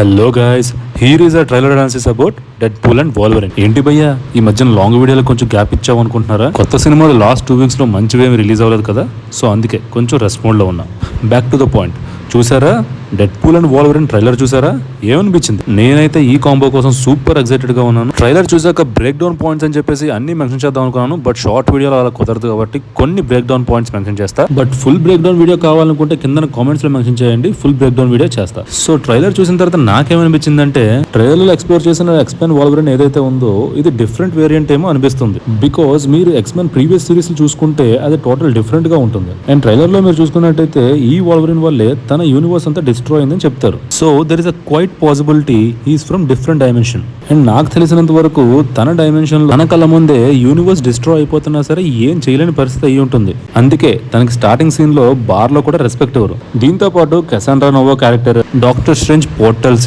Hello guys, here is a trailer analysis about Deadpool and Wolverine. ఏంటి భయ్యా ఈ మధ్యన లాంగ్ వీడియోలో కొంచెం గ్యాప్ ఇచ్చావు అనుకుంటున్నారా? కొత్త సినిమాలు లాస్ట్ 2 వీక్స్ లో మంచివేమి రిలీజ్ అవ్వలేదు కదా, సో అందుకే కొంచెం రెస్ట్ మోడ్ లో ఉన్నా. Back to the point. చూసారా డెడ్పూల్ అండ్ వోల్వరిన్ ట్రైలర్? చూసారా? ఏమనిపించింది? నేనైతే ఈ కాంబో కోసం సూపర్ ఎక్సైటెడ్ గా ఉన్నాను. ట్రైలర్ చూసాక బ్రేక్ డౌన్ పాయింట్స్ అని చెప్పేసి అన్ని మెన్షన్ చేద్దాం అనుకున్నాను, బట్ షార్ట్ వీడియోలో అలా కుదరదు కాబట్టి కొన్ని బ్రేక్ డౌన్ పాయింట్స్ మెన్షన్ చేస్తా. But full break down video కావాలనుకుంటే కింద కామెంట్స్ లో మెన్షన్ చేయండి, ఫుల్ బ్రేక్ డౌన్ వీడియో చేస్తా. సో ట్రైలర్ చూసిన తర్వాత నాకేమనిపించిందంటే, ట్రైలర్ లో ఎక్స్ప్లోర్ చేసిన ఎక్స్మెన్ వోల్వరిన్ ఏదైతే ఉందో ఇది డిఫరెంట్ వేరియంట్ ఏమో అనిపిస్తుంది. బికాస్ మీరు ఎక్స్మెన్ ప్రీవియస్ సిరీస్ చూసుకుంటే అది టోటల్ డిఫరెంట్ గా ఉంటుంది. అండ్ ట్రైలర్ లో మీరు చూసుకున్నట్టయితే ఈ వోల్వరిన్ వల్లే తన యూనివర్స్ అంతా డిస్ట్రాయ్ అయిందని చెప్తారు. So there is a quiet possibility he's from different dimension. And నాకు తెలిసినంత వరకు తన డైమెన్షన్ లో తన కళ్ళ ముందే యూనివర్స్ డిస్ట్రాయ్ అయిపోతున్నా సరే ఏం చేయలేని పరిస్థితి అయ్యి ఉంటుంది. అందుకే తనకి స్టార్టింగ్ సీన్ లో బార్ లో కూడా రెస్పెక్ట్ ఇవ్వరు. దీంతో పాటు Cassandra Nova character, doctor Strange portal